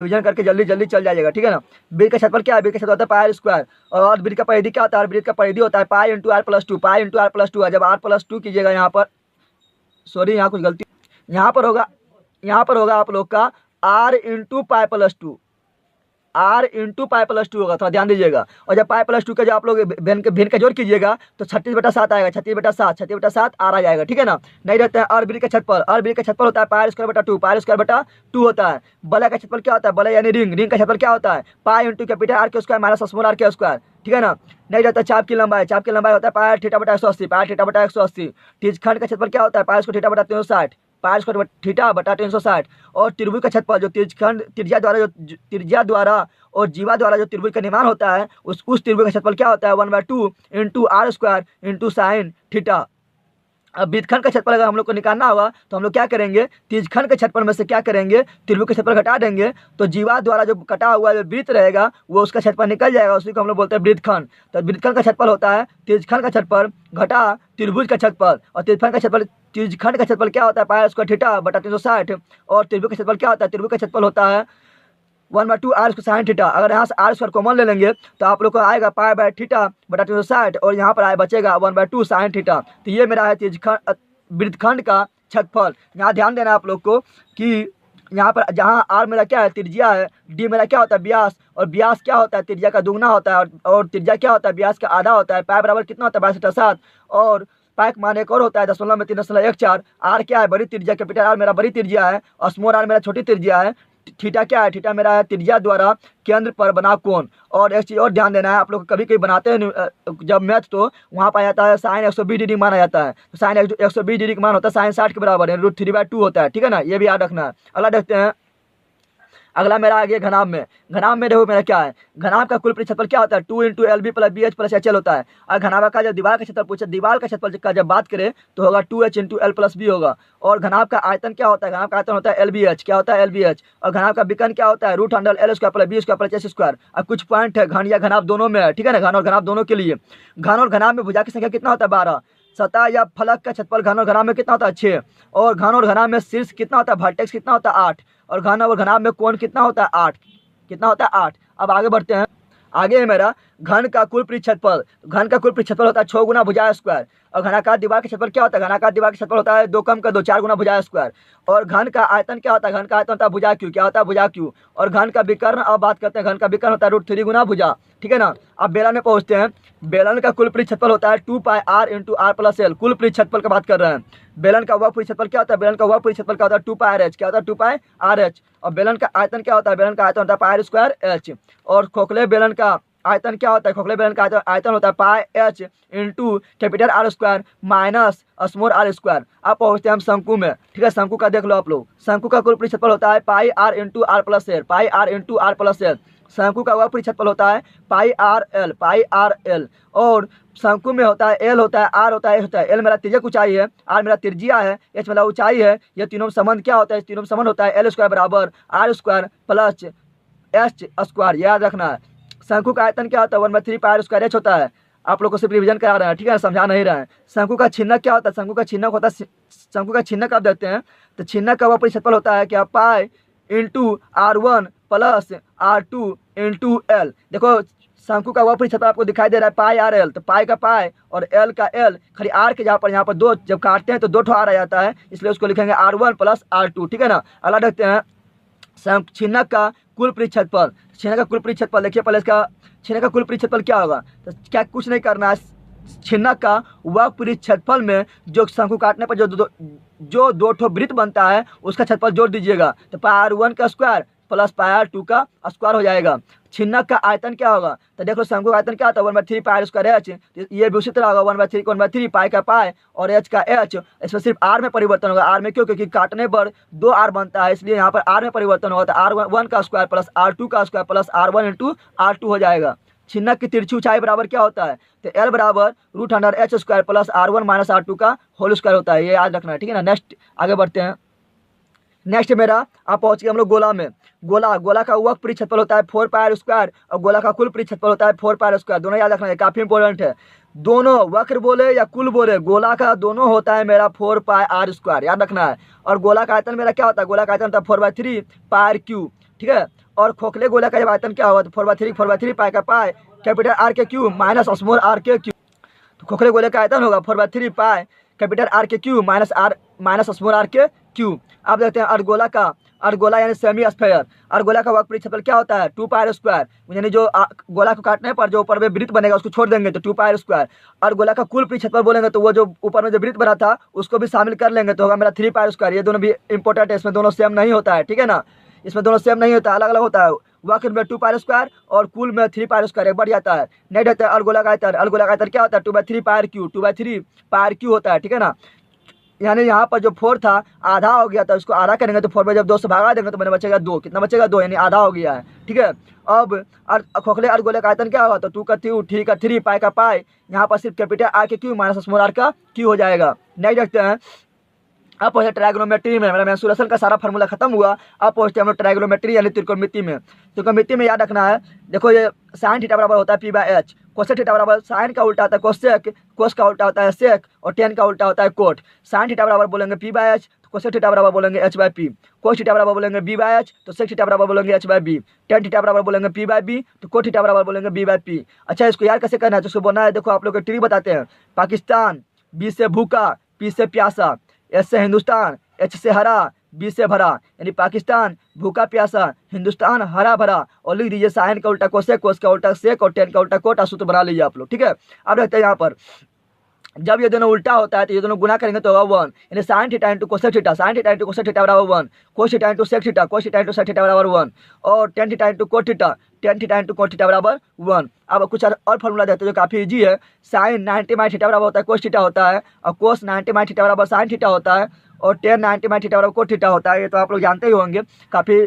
Division करके जल्दी जल्दी चल जाइएगा, ठीक है ना। वृत्त का क्षेत्रफल क्या है, वृत्त का क्षेत्रफल होता है पाई आर स्क्वायर। और वृत्त का परिधि क्या होता है, वृत्त का परिधि होता है pi into r plus two, pi into r plus two है। जब आर प्लस टू कीजिएगा यहाँ पर, सॉरी यहाँ कुछ गलती, यहाँ पर होगा आप लोग का r into pi plus two, r into pi plus two होगा, थोड़ा ध्यान दीजिएगा। और जब पाई प्लस टू का जब आप लोग भिन्न का जोड़ कीजिएगा तो 36/7 आएगा, 36/7 आर आ जाएगा, ठीक है ना। नहीं रहता है। और वृत्त का क्षेत्रफल, और वृत्त का क्षेत्रफल होता है पाई स्क्वायर बटा टू, पाई स्क्वायर बटा टू होता है। बलय का क्षेत्रफल क्या होता है, बलय यानी रिंग, रिंग का क्षेत्रफल क्या होता है पाई इंटू कैपिटल आर के स्क्वायर माइनस स्मॉल आर के स्क्वायर, ठीक है ना। नहीं रहता। चाप की लंबाई, चाप की लंबाई होता है पाई थीटा बटा 180, पाई थीटा बटा 180। खंड का क्षेत्रफल क्या होता है पाई स्क्वायर थीटा बटा 360, पाई स्क्वायर थीटा बटा 360। और त्रिभुज का क्षेत्रफल जो त्रिज्यखंड त्रिज्या द्वारा और जीवा द्वारा जो त्रिभुज का निर्माण होता है उस त्रिभुज का क्षेत्रफल क्या होता है 1/2 into r square into sine theta. अब वृत्तखंड का क्षेत्रफल अगर हम लोग को निकालना होगा तो हम लोग क्या करेंगे, त्रिज्यखंड के क्षेत्रफल में से क्या करेंगे, त्रिभुज का क्षेत्रफल घटा देंगे, तो जीवा द्वारा जो कटा हुआ जो वृत्त रहेगा वो उसका क्षेत्रफल निकल जाएगा, उसी को हम लोग बोलते हैं वृत्तखंड। तो वृत्तखंड का क्षेत्रफल होता है त्रिज्यखंड का क्षेत्रफल घटा त्रिभुज का क्षेत्रफल। और त्रिज्यखंड का क्षेत्रफल, त्रिज्यखंड का क्षेत्रफल क्या होता है पाई स्क्वायर थीटा बटा 360। और त्रिभुज का क्षेत्रफल क्या होता है, त्रिभुज का क्षेत्रफल होता है 1/2 आर स्क्वायर साइन थीटा। अगर यहाँ से आर स्क्वायर कॉमन ले लेंगे तो आप लोग को आएगा पाई बाय थीटा बटा 360 और यहाँ पर आए बचेगा 1/2 साइन थीटा। तो ये मेरा है त्रिज्यखंड वृत्तखंड का क्षेत्रफल। यहाँ ध्यान देना आप लोग को कि यहाँ पर जहाँ आर मेरा क्या है त्रिज्या है, डी मेरा क्या होता है व्यास, और व्यास क्या होता है त्रिज्या का दुगना होता है, और त्रिज्या क्या होता है व्यास का आधा होता है। पाई बराबर कितना होता है 22/7। और पाई का मान एक और होता है 0.314। आर क्या है बड़ी त्रिज्या, कैपिटल आर मेरा बड़ी त्रिज्या है और स्मॉल आर मेरा छोटी त्रिज्या है। थीटा क्या है, थीटा मेरा है त्रिज्या द्वारा केंद्र पर बना कोण। और एक चीज़ और ध्यान देना है, आप लोग कभी कभी बनाते हैं जब मैथ तो वहाँ पाया जाता है साइन 120 डिग्री माना जाता है। तो साइन 120 डिग्री का मान होता है साइन 60 के बराबर है, √3/2 होता है, ठीक है ना। ये भी याद रखना है। अगला देखते हैं, अगला मेरा आ गया घनाभ में। घनाभ में देखो मेरा क्या है, घनाभ का कुल क्षेत्रफल क्या होता है 2 into LB plus BH plus HL होता है। और घनाभ का जब दीवार का क्षेत्रफल पूछे, दीवार का क्षेत्रफल का जब बात करें तो होगा 2H into L plus B होगा। और घनाभ का आयतन क्या होता है, घनाभ का आयतन होता है LBH, क्या होता है LBH। और घनाभ का विकर्ण क्या होता है √L² plus B² plus H²। अब कुछ पॉइंट है घन या घनाभ दोनों में है, ठीक है ना, घन और घनाभ दोनों के लिए। घन और घनाभ में भुजा की संख्या कितना होता है 12। सतह या फलक का क्षेत्रफल घन और घनाभ में कितना होता है 6। और घन और घनाभ में शीर्ष कितना होता है, वर्टेक्स कितना होता है 8। और घन और घनाभ में कोण कितना होता है 8, कितना होता है 8। अब आगे बढ़ते हैं, आगे है मेरा घन का कुल परिक्षेत्रफल। घन का कुल परिक्षेत्रफल होता है 6 गुना भुजा स्क्वायर। और घनाकार दीवार का क्षेत्रफल क्या होता है, घनाकार दीवार का क्षेत्रफल होता है 2 कम का 2 4 गुना भुजा स्क्वायर। और घन का आयतन क्या होता है, घन का आयतन होता है भुजा क्यू, क्या होता है भुजा क्यू। और घन का विकर्ण अब बात करते हैं, घन का विकर्ण होता है √3 गुना भुजा, ठीक है ना। अब बेलन में पहुंचते हैं। बेलन का कुल परिक्षेत्रफल होता है 2 pi r into r plus l. कुल परिक्षेत्रफल की बात कर रहे हैं। बेलन का वह परिक्षेत्रफल क्या होता है, बेलन का वह परिक्षेत्रफल क्या होता है 2 पाई आर एच, क्या होता है 2 पाई आर एच। और बेलन का आयतन क्या होता है, बेलन का आयतन होता है पाई आर स्क्वायर एच। और खोखले बेलन का आयतन क्या होता है, खोखले बेलन का आयतन होता है pi h into capital R square minus small r square. अब पहुंचते हैं हम शंकु में, ठीक है। शंकु का देख लो आप लोग, शंकु का कुल परिक्षेत्रफल होता है pi r into r plus l, pi r into r plus l. शंकु का वह परिक्षेत्रफल होता है pi r l, pi r l. और शंकु में होता है एल होता है, आर होता है, एच होता है। एल मेरा तिर्यक ऊंचाई है, आर मेरा त्रिज्या है, एच मेरा ऊंचाई है। ये तीनों संबंध क्या होता है, तीनों संबंध होता है एल स्क्वायर बराबर r square plus h square, याद रखना है। शंकु का आयतन क्या होता है 1/3 पाई आर स्क्वायर एच होता है। आप लोग को सिर्फ रिवीजन करा रहे हैं, ठीक है, समझा नहीं रहे हैं। शंकु का छिन्नक क्या होता है, शंकु का छिन्नक होता है, शंकु का छिन्नक आप देखते हैं तो छिन्नक का वह परिक्षेत्रफल होता है क्या pi into R1 plus R2 into L. देखो शंकु का वह परिक्षेत्रफल आपको दिखाई दे रहा है पाई आर एल, तो पाई का पाई और एल का एल, खाली आर के जहाँ पर यहाँ पर दो जब काटते हैं तो 2 ठो आर आ जाता है, इसलिए उसको लिखेंगे R1 प्लस R2, ठीक है ना। अगला देखते हैं छिन्नक का कुल परिक्षेत्रफल। छिन्नक का कुल परिक्षेत्रफल देखिए पहले इसका, छिन्नक का कुल परिक्षेत्रफल क्या होगा, तो क्या कुछ नहीं करना है, छिन्नक का वह परिक्षेत्रफल में जो शंकु काटने पर जो दो ठो वृत्त बनता है उसका क्षेत्रफल जोड़ दीजिएगा, तो पाई R1 का स्क्वायर प्लस पाई R2 का स्क्वायर हो जाएगा। छिन्नक का आयतन क्या होगा, तो देखो शंकु का आयतन क्या होता है 1/3 पाई स्क्वायर एच। ये भी उसी तरह होगा 1/3 को 1/3 पाई का पाई और एच का एच। इसमें सिर्फ आर में परिवर्तन होगा, आर में क्यों, क्योंकि काटने पर 2 आर बनता है, इसलिए यहाँ पर आर में परिवर्तन होगा, तो R1 का स्क्वायर प्लस R2 का square plus R1 into R2 हो जाएगा। छिन्नक की तिरछी ऊंचाई बराबर क्या होता है, तो एल बराबर √H² plus R1 minus R2 का होल स्क्वायर होता है, ये याद रखना है, ठीक है ना। नेक्स्ट आगे बढ़ते हैं। नेक्स्ट मेरा आप पहुंच गए हम लोग गोला में। गोला का वक्र परिक्षेत्रफल होता है 4 पाई आर स्क्वायर और गोला का कुल परिक्षेत्रफल होता है 4 पाई आर स्क्वायर। दोनों याद रखना है, काफी इंपॉर्टेंट है। दोनों वक्र बोले या कुल बोले, गोला का दोनों होता है मेरा 4 पाई आर स्क्वायर, याद रखना है। और गोला का आयतन मेरा क्या होता है, गोला का आयतन होता है 4/3 पाई आर क्यू। ठीक है। और खोखले गोला का जब आयतन क्या होगा, तो 4/3 पाई का पाई कैपिटल आर के क्यूब माइनस स्मॉल आर के क्यूब। तो खोखले गोले का आयतन होगा 4/3 पाई कैपिटल आर के क्यूब माइनस स्मॉल आर के क्यूब। आप देखते हैं अर्धगोला यानी सेमी स्फेयर, अर्धगोला का वक्र परिक्षेत्रफल क्या होता है 2πr², यानी जो गोला को काटने पर जो ऊपर में वृत्त बनेगा उसको छोड़ देंगे तो 2πr²। अर्धगोला का कुल परिक्षेत्रफल बोलेंगे तो वो जो ऊपर में जो वृत्त बना था उसको भी शामिल कर लेंगे तो होगा मेरा 3πr²। ये दोनों भी इंपॉर्टेंट है, इसमें दोनों सेम नहीं होता है, ठीक है ना, इसमें दोनों सेम नहीं होता है, अलग अलग होता है। वक्र में 2πr² और कुल में 3πr² एक बढ़ जाता है, नहीं रहता है। अर्धगोला का आयतन क्या होता है 2/3πr³ होता है, ठीक है ना। यानी यहाँ पर जो 4 था आधा हो गया था, उसको आधा करेंगे तो 4 में जब 2 से भागा देंगे तो मैंने बचेगा 2, कितना बचेगा 2, यानी आधा हो गया है, ठीक है। अब खोखले अर्धगोले का आयतन क्या होगा, तो 2 का 3 पाई का पाई, यहाँ पर सिर्फ कैपिटल आर के क्यू माइनस स्मॉल आर का क्यू हो जाएगा। नहीं देखते हैं, अब पहुंचे ट्रायगोनोमेट्री में, मेरा मेंसुरेशन का सारा फार्मूला खत्म हुआ। अब पहुंचते हैं हम लोग ट्रायगोनोमेट्री यानी त्रिकोणमिति में। त्रिकोणमिति में याद रखना है, देखो ये साइन थीटा बराबर होता है p/h, कोसेक थीटा बराबर साइन का उल्टा होता है कोसेक, कोस का उल्टा होता है सेक और टेन का उल्टा होता है कोट। साइन थीटा बराबर बोलेंगे p/h तो कोसेक थीटा बराबर बोलेंगे h/p, कोस थीटा बराबर बोलेंगे b/h तो सेक थीटा बराबर बोलेंगे h/b, टेन थीटा बराबर बोलेंगे p/b तो कोट थीटा बराबर बोलेंगे b/p। अच्छा, इसको यार कैसे करना है, तो उसको बोलना है, देखो आप लोग को ट्रिक बताते हैं। पाकिस्तान, बी से भूखा, पी से प्यासा, एस से हिंदुस्तान, एच से हरा, बी से भरा, यानी पाकिस्तान भूखा प्यासा, हिंदुस्तान हरा भरा। और लिख दीजिए साइन का उल्टा कोसेक, कोस का उल्टा सेक और टेन का उल्टा कोट, सूत्र बना लीजिए आप लोग, ठीक है। अब रहते हैं यहाँ पर, जब ये दोनों उल्टा होता है तो ये दोनों गुना करेंगे तो होगा 1, यानी sine theta into cosec theta, sine theta into cosec theta बराबर 1, cos theta into sec theta, cos theta into sec theta बराबर 1 और tan theta into cot theta, tan theta into cot theta बराबर 1। अब कुछ और फॉर्मूला देते हैं जो काफ़ी इजी है। साइन 90 थीटा बराबर होता है कोस थीटा होता है, और कोस 90 थीटा बराबर साइन थीटा होता है, और टेन 90 थीटा बराबर कोट थीटा होता है। ये तो आप लोग जानते ही होंगे, काफ़ी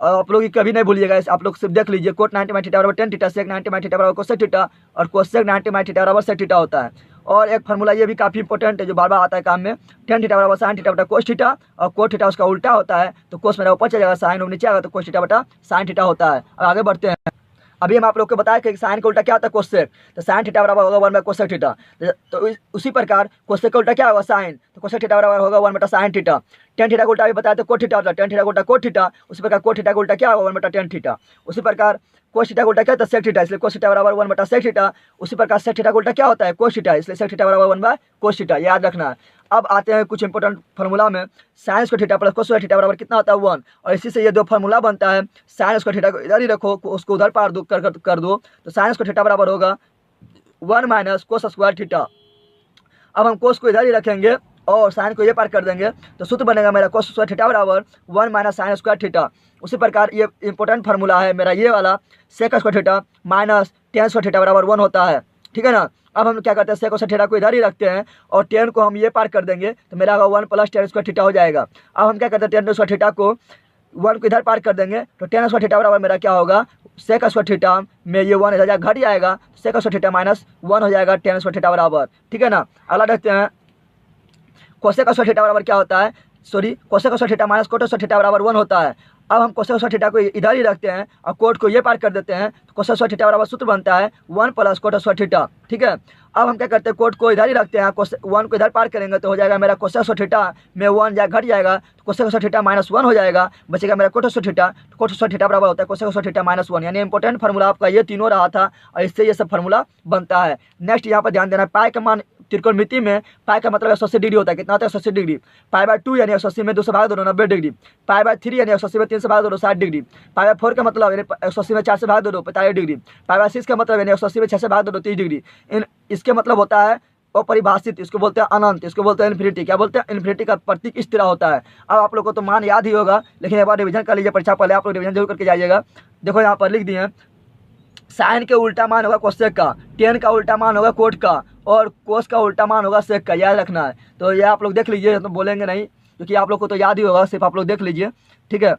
आप लोग कभी नहीं भूलिएगा, आप लोग सिर्फ देख लीजिए। कोट 90 थीटा बराबर टेन थीटा, सेक 90 थीटा बराबर कोसेक थीटा और कोसेक 90 थीटा बराबर सेक थीटा होता है। और एक फार्मूला ये भी काफ़ी इंपॉर्टेंट है जो बार बार आता है काम में, टेन थीटा बराबर साइन थीटा बटा कोस थीटा, और कोट थीटा उसका उल्टा होता है तो कोस मेरा ऊपर चल जाएगा, साइन नीचे आएगा तो कोस थीटा बटा साइन थीटा होता है। अब आगे बढ़ते हैं। अभी हम आप लोग को बताया कि साइन का उल्टा क्या होता है कोसेक, तो साइन थीटा बराबर होगा 1/कोसेक थीटा। तो उसी प्रकार कोसेक का उल्टा क्या होगा साइन, तो कोसेक थीटा बराबर होगा 1/साइन थीटा। टेन थीटा का उल्टा भी बताया तो कोट थीटा होता है, टेन थीटा का उल्टा कोट थीटा। उसी प्रकार कोट थीटा का उल्टा क्या होगा 1/टेन थीटा। उसी प्रकार कोस थीटा का उल्टा क्या होता है सेक थीटा, इसलिए कोस थीटा बराबर 1/सेक थीटा। उसी प्रकार सेक थीटा का उल्टा क्या होता है कोस थीटा, इसलिए सेक थीटा बराबर 1/कोस थीटा, याद रखना है। अब आते हैं कुछ इंपॉर्टेंट फार्मूला में। Sine square theta plus cos square theta बराबर कितना होता है 1, और इसी से ये दो फार्मूला बनता है। साइन स्क्वायर थीटा को इधर ही रखो, उसको उधर पार दो कर दो, तो साइन स्क्वायर थीटा बराबर होगा 1 माइनस कोस स्क्वायर थीटा। अब हम कोस को इधर ही रखेंगे और साइन को ये पार कर देंगे तो सूत्र बनेगा मेरा कोस स्क्वायर थीटा बराबर 1 माइनस साइन स्क्वायर थीटा। उसी प्रकार ये इंपॉर्टेंट फार्मूला है मेरा ये वाला, sec square theta minus tan square theta बराबर 1 होता है, ठीक है ना। अब हम क्या करते हैं, सेक स्क्वायर थीटा को इधर ही रखते हैं और टेन को हम ये पार कर देंगे तो मेरा 1 प्लस टेन स्क्वायर थीटा हो जाएगा। अब हम क्या करते हैं, टेन स्क्वायर थीटा को 1 को इधर पार कर देंगे तो टेन स्क्वायर थीटा बराबर मेरा क्या होगा, सेक स्क्वायर थीटा में ये 1 इधर घट जाएगा, सेक स्क्वायर थीटा माइनस 1 हो जाएगा टेन स्क्वायर थीटा बराबर, ठीक है ना। अगला देखते हैं, कोसेक स्क्वायर थीटा बराबर क्या होता है, cosec square theta minus cot square theta बराबर 1 होता है। अब हम कोसेक स्क्वायर थीटा को इधर ही रखते हैं और कोट को ये पार कर देते हैं तो कोसेक स्क्वायर थीटा बराबर सूत्र बनता है 1 प्लस कोट स्क्वायर थीटा, ठीक है। अब हम क्या करते हैं, कोट को इधर ही रखते हैं, 1 को इधर पार करेंगे तो हो जाएगा मेरा कोसेक स्क्वायर थीटा में 1 घट जाएगा तो कोसेक स्क्वायर थीटा माइनस 1 हो जाएगा, बचेगा मेरा coat square theta. Coat square theta बराबर होता है कोसेक स्क्वायर थीटा माइनस 1, यानी इंपॉर्टेंट फार्मूला आपका ये तीनों रहा था और इससे ये सब फार्मूला बनता है। नेक्स्ट यहाँ पर ध्यान देना, पाई का मान त्रिकोणमिति में पाई का मतलब 180 डिग्री होता है, कितना होता है 180 डिग्री। पाई/2 यानी 180 में 2 से भाग दो 90 डिग्री। पाई/3 यानी 180 में 3 से भाग दो 60 डिग्री। पाई/4 का मतलब यानी 180 में 4 से भाग दो 45 डिग्री। पाई/6 का मतलब यानी 180 में 6 से भाग दो 30 डिग्री। इसके मतलब होता है अपरिभाषित, इसको बोलते हैं अनंत, इसको बोलते हैं इन्फिनिटी। क्या बोलते हैं, इन्फिनिटी का प्रतीक इस तरह होता है। अब आप लोग को तो मान याद ही होगा, लेकिन एक बार रिविजन कर लीजिए, परीक्षा पहले आप लोग रिविजन जरूर करके जाइएगा। देखो यहाँ पर लिख दिए, साइन के उल्टा मान होगा कोसेक का, टेन का उल्टा मान होगा कोट का, और कोस का उल्टा मान होगा सेक का, याद रखना है। तो ये आप लोग देख लीजिए, तो बोलेंगे नहीं क्योंकि आप लोग को तो याद ही होगा, सिर्फ आप लोग देख लीजिए, ठीक है।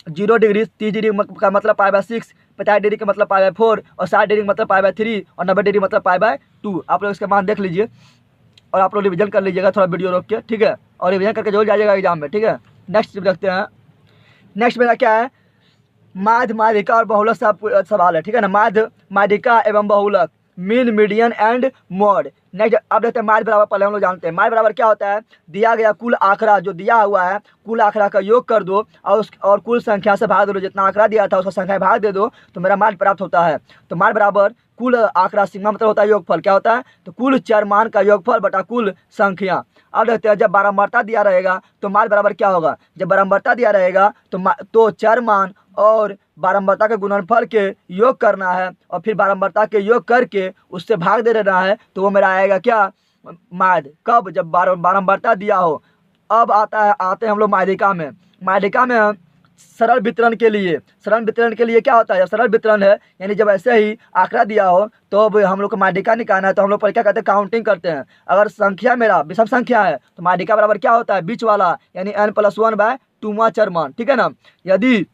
0 डिग्री 30 डिग्री का मतलब पाई/6, 50 डिग्री का मतलब पाई/4 और 60 डिग्री मतलब पाई/3 और 90 डिग्री मतलब पाई/2। आप लोग इसके मान देख लीजिए और आप लोग रिविजन कर लीजिएगा, थोड़ा वीडियो रोक के, ठीक है, और रिविजन करके जरूर जाइएगा एग्जाम में, ठीक है। नेक्स्ट रखते हैं, नेक्स्ट मेरा क्या है, माध्य, माध्यिका और बहुलक सवाल है, ठीक है ना। माध्य, माध्यिका एवं बहुलक, mean, median and mod. Next अब देखते हैं माध्य बराबर। पहले हम लोग जानते हैं माध्य बराबर क्या होता है। दिया गया कुल आंकड़ा जो दिया हुआ है, कुल आंकड़ा का योग कर दो और कुल संख्या से भाग दो। जितना आंकड़ा दिया था उसका संख्या भाग दे दो तो मेरा माध्य प्राप्त होता है। तो माध्य बराबर कुल आंकड़ा सिग्मा मतलब होता है योगफल। क्या होता है, तो कुल चर मान का योगफल बटा कुल संख्या। अब देखते हैं जब बारंबारता दिया रहेगा तो माध्य बराबर क्या होगा। जब बारंबारता दिया रहेगा तो चर मान और बारंबारता के गुणनफल के योग करना है और फिर बारंबारता के योग करके उससे भाग दे देना है, तो वो मेरा आएगा क्या, माध्य। कब, जब बारंबारता दिया हो। अब आते हैं हम लोग माध्यिका में। माध्यिका में हम सरल वितरण के लिए क्या होता है, जब सरल वितरण है यानी जब ऐसे ही आंकड़ा दिया हो तो अब हम लोग को माध्यिका निकालना है, तो हम लोग पर क्या करते हैं, काउंटिंग करते हैं। अगर संख्या मेरा विषम संख्या है तो माध्यिका बराबर क्या होता है, बीच वाला यानी n+1/2वां चर मान, ठीक है ना। यदि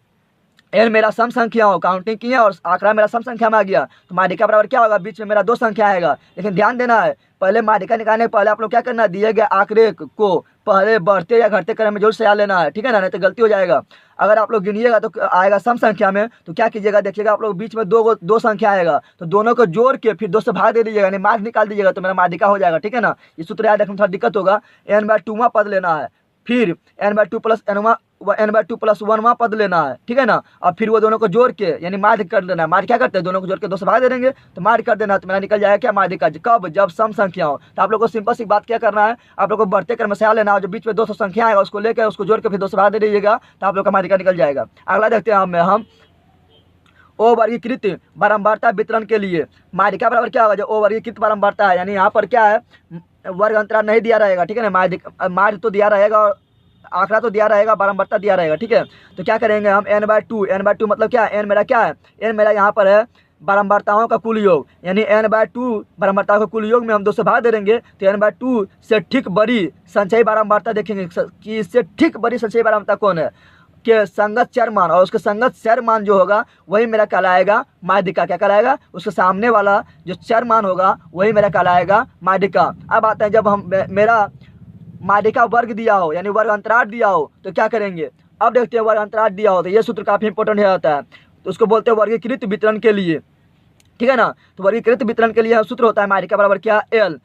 n मेरा सम संख्या हो, काउंटिंग किया और आंकड़ा मेरा सम संख्या में आ गया तो माध्यिका बराबर क्या होगा, बीच में मेरा 2 संख्या आएगा। लेकिन ध्यान देना है, पहले माध्यिका निकालने के पहले आप लोग क्या करना है, दिए गए आंकड़े को पहले बढ़ते या घटते क्रम में जरूर से याद लेना है, ठीक है ना, नहीं तो गलती हो जाएगा। अगर आप लोग गिनिएगा तो आएगा सम संख्या में, तो क्या कीजिएगा, देखिएगा आप लोग बीच में दो संख्या आएगा तो दोनों को जोड़ के फिर 2 से भाग दे दीजिएगा, यानी माध्य निकाल दीजिएगा तो मेरा माध्यिका हो जाएगा, ठीक है ना। ये सूत्र याद रखने में थोड़ा दिक्कत होगा। n/2वां पद लेना है, फिर n/2+1वां पद लेना है, ठीक है ना। और फिर वो दोनों को जोड़ के यानी माध्य कर लेना है। माध्य क्या करते हैं, दोनों को जोड़ के 2 से भाग दे देंगे तो माध्य कर देना, तो मेरा निकल जाएगा क्या, माध्यिका। कब, जब सम संख्या हो। तो आप लोग को सिंपल सी बात क्या करना है, आप लोग को बढ़ते क्रम से लेना है, जो बीच में 200 संख्या आएगा उसको लेकर उसको जोड़ के फिर 2 से भाग दे दीजिएगा तो आप लोग का माध्यिका निकल जाएगा। अगला देखते हैं हम ओ वर्गीकृत बारंबारता वितरण के लिए माध्यिका बराबर क्या होगा। जो ओ वर्गीकृत बारंबारता है यानी यहाँ पर क्या है, वर्ग अंतराल नहीं दिया रहेगा, ठीक है ना। माध्य तो दिया रहेगा और आंकड़ा तो दिया रहेगा, बारंबारता दिया रहेगा, ठीक है। तो क्या करेंगे हम, n/2 मतलब क्या है, n मेरा क्या है, n मेरा यहाँ पर है बारंबारताओं का कुल योग, यानी n/2 बारंबारताओं का कुल योग में हम 2 से भाग दे देंगे तो n/2 से ठीक बड़ी संचयी बारंबारता देखेंगे कि इससे ठीक बड़ी संचयी बारंबारता कौन है, के संगत चर मान, और उसके संगत चर मान जो होगा वही मेरा कहलाएगा माध्यिका। क्या कहलाएगा, उसके सामने वाला जो चर मान होगा वही मेरा कहलाएगा माध्यिका। अब आते हैं जब हम मेरा माध्यिका वर्ग दिया हो यानी वर्ग अंतराल दिया हो तो क्या करेंगे। अब देखते हैं वर्ग अंतराल दिया हो तो ये सूत्र काफी इंपॉर्टेंट होता है, तो उसको बोलते हैं वर्गीकृत वितरण के लिए, ठीक है ना। तो वर्गीकृत वितरण के लिए सूत्र होता है माध्यिका बराबर क्या, l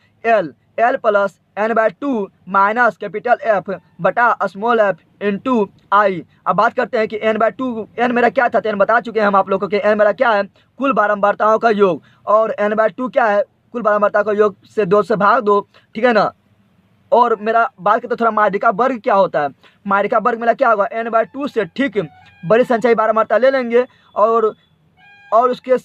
plus n/2 minus capital F बटा स्मॉल f इंटू आई। अब बात करते हैं कि n/2, n मेरा क्या था, तो n बता चुके हैं हम आप लोगों को कि n मेरा क्या है, कुल बारंबारताओं का योग, और n/2 क्या है, कुल बारंबारता का योग से 2 से भाग दो, ठीक है ना। और मेरा बात करते थोड़ा माध्यिका वर्ग क्या होता है। माध्यिका वर्ग मेरा क्या होगा, n/2 से ठीक बड़ी संचयी बारंबारता ले लेंगे और उसके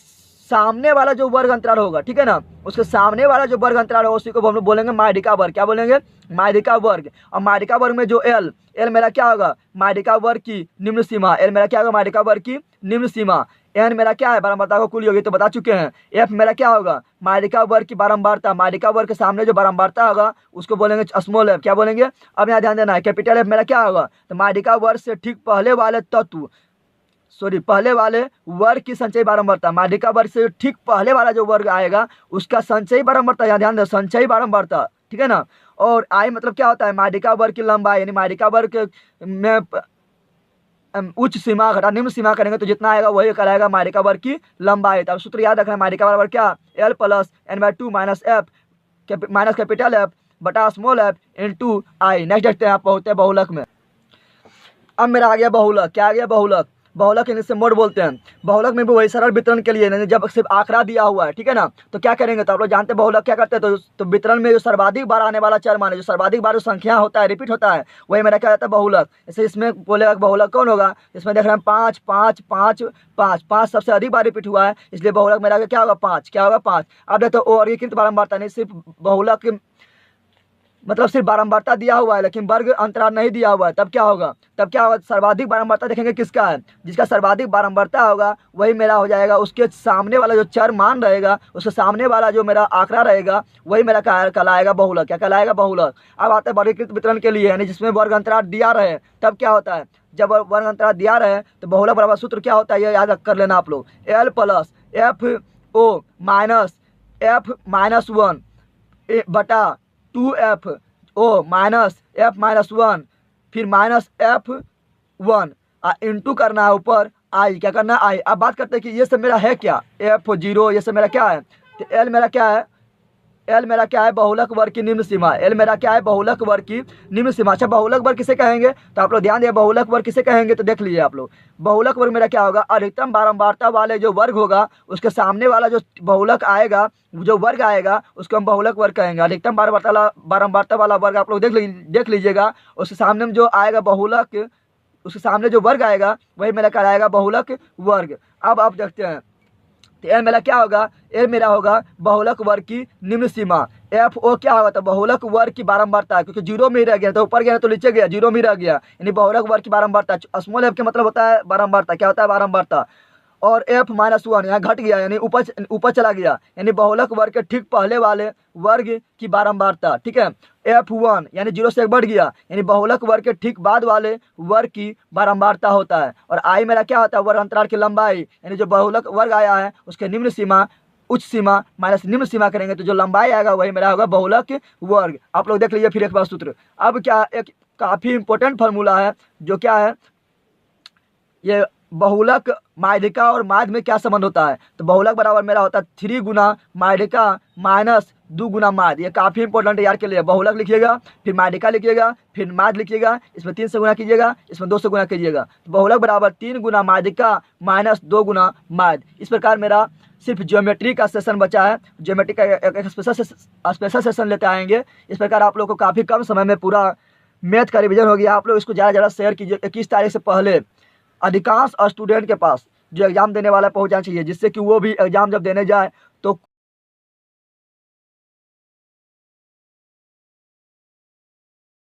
सामने वाला जो वर्ग अंतराल होगा, ठीक है ना, उसके सामने वाला जो वर्ग अंतराल होगा उसी को हम लोग बोलेंगे माध्यिका वर्ग। क्या बोलेंगे, माध्यिका वर्ग। और माध्यिका वर्ग में जो l मेरा क्या होगा, माध्यिका वर्ग की निम्न सीमा, l मेरा क्या होगा, माध्यिका वर्ग की निम्न सीमा। n मेरा क्या है, बारंबारता का कुल योग, तो बता चुके हैं। f मेरा क्या होगा, माध्यिका वर्ग की बारंबारता, माध्यिका वर्ग के सामने जो बारंबारता होगा उसको बोलेंगे स्मॉल f। क्या बोलेंगे, अब यहाँ ध्यान देना है, कैपिटल F मेरा क्या होगा, तो माध्यिका वर्ग से ठीक पहले वाले वर्ग की संचयी बारंबारता, माध्यिका वर्ग से ठीक पहले वाला जो वर्ग आएगा उसका संचयी बारंबारता, यहाँ ध्यान दे, संचयी बारंबारता, ठीक है ना। और आई मतलब क्या होता है, माध्यिका वर्ग की लंबाई, यानी माध्यिका वर्ग में उच्च सीमा घटा निम्न सीमा करेंगे तो जितना आएगा वही कहलाएगा माध्यिका वर्ग की लंबाई। तब सूत्र याद रखना है, माध्यिका बराबर क्या, l plus n/2 minus capital F बटा स्मॉल f इंटू आई। नेक्स्ट देखते हैं, आप पहुँचते हैं बहुलक में। अब मेरा आ गया बहुलक। क्या आ गया, बहुलक। बहुलक इंग्लिश से मोड बोलते हैं। बहुलक में भी वही सरल वितरण के लिए जब सिर्फ आंकड़ा दिया हुआ है, ठीक है ना, तो क्या करेंगे, तो आप लोग जानते हैं बहुलक क्या करते हैं, तो वितरण में जो सर्वाधिक बार आने वाला चर मान है, जो सर्वाधिक बार जो संख्या होता है, रिपीट होता है, वही मेरा क्या जाता है, बहुलक। जैसे इसमें बोलेगा बहुलक कौन होगा, इसमें देख रहे हैं 5 5 5 5 5 सबसे अधिक बार रिपीट हुआ है, इसलिए बहुलक मेरा क्या होगा, 5। क्या होगा, 5। अब देखते हो वर्गीकृत बारंबारता, नहीं सिर्फ बहुलक मतलब सिर्फ बारंबारता दिया हुआ है लेकिन वर्ग अंतराल नहीं दिया हुआ है, तब क्या होगा, सर्वाधिक बारंबारता देखेंगे किसका है, जिसका सर्वाधिक बारंबारता होगा वही मेरा हो जाएगा, उसके सामने वाला जो चर मान रहेगा, उसके सामने वाला जो मेरा आंकड़ा रहेगा वही मेरा कहलाएगा बहुलक। क्या कहलाएगा, बहुलक। अब आता है वर्गीकृत वितरण के लिए, यानी जिसमें वर्ग अंतराल दिया रहे, तब क्या होता है, जब वर्ग अंतराल दिया रहे तो बहुलक बराबर सूत्र क्या होता है, ये याद कर लेना आप लोग, l plus FO minus F-1 बटा 2FO माइनस F-1 फिर माइनस F1 इंटू करना है ऊपर आई। क्या करना है, आई। अब बात करते हैं कि ये सब मेरा है क्या, F0, ये सब मेरा क्या है, तो एल मेरा क्या है, एल मेरा क्या है, बहुलक वर्ग की निम्न सीमा। एल मेरा क्या है, बहुलक वर्ग की निम्न सीमा। अच्छा बहुलक वर्ग किसे कहेंगे, तो आप लोग ध्यान दिए बहुलक वर्ग किसे कहेंगे, तो देख लीजिए आप लोग। बहुलक वर्ग मेरा क्या होगा, अधिकतम बारंबारता वाले जो वर्ग होगा उसके सामने वाला जो बहुलक आएगा, जो वर्ग आएगा उसको हम बहुलक वर्ग कहेंगे। अधिकतम बारंबारता वाला वर्ग आप लोग देख लीजिएगा, उसके सामने में जो आएगा बहुलक, उसके सामने जो वर्ग आएगा वही मेरा क्या आएगा, बहुलक वर्ग। अब आप देखते हैं तो एल मेरा क्या होगा, एल मेरा होगा बहुलक वर्ग की निम्न सीमा। एफ ओ क्या होगा, तो बहुलक वर्ग की बारंबारता, क्योंकि जीरो में ही रह गया, तो ऊपर गया तो नीचे गया, जीरो में ही रह गया, यानी बहुलक वर्ग की बारंबारता। स्मॉल एफ का मतलब होता है बारंबारता, क्या होता है, बारंबारता। और एफ -1 यहाँ घट गया, यानी ऊपर चला गया, यानी बहुलक वर्ग के ठीक पहले वाले वर्ग की बारंबारता, ठीक है। F1 यानी 0 से 1 बढ़ गया, यानी बहुलक वर्ग के ठीक बाद वाले वर्ग की बारंबारता होता है। और आई मेरा क्या होता है, वर्ग अंतराल की लंबाई, यानी जो बहुलक वर्ग आया है उसके निम्न सीमा, उच्च सीमा माइनस निम्न सीमा करेंगे तो जो लंबाई आएगा वही मेरा होगा बहुलक वर्ग। आप लोग देख लीजिए फिर एक बार सूत्र। अब क्या, एक काफी इंपॉर्टेंट फार्मूला है जो क्या है, ये बहुलक माध्यिका और माध्य में क्या संबंध होता है, तो बहुलक बराबर मेरा होता है 3 गुना माध्यिका माइनस 2 गुना माध्य। ये काफ़ी इंपॉर्टेंट है यार के लिए। बहुलक लिखिएगा, फिर माध्यिका लिखिएगा, फिर माध्य लिखिएगा, इसमें 3 से गुना कीजिएगा, इसमें 2 से गुना कीजिएगा। तो बहुलक बराबर 3 गुना माध्यिका माइनस 2 गुना माध्य। इस प्रकार मेरा सिर्फ ज्योमेट्री का सेशन बचा है, ज्योमेट्री का एक स्पेशल सेशन लेते आएंगे। इस प्रकार आप लोग को काफ़ी कम समय में पूरा मैथ का रिविजन हो गया। आप लोग इसको ज़्यादा शेयर कीजिए, 21 तारीख से पहले अधिकांश स्टूडेंट के पास जो एग्जाम देने वाला पहुंच जाना चाहिए, जिससे कि वो भी एग्जाम जब देने जाए तो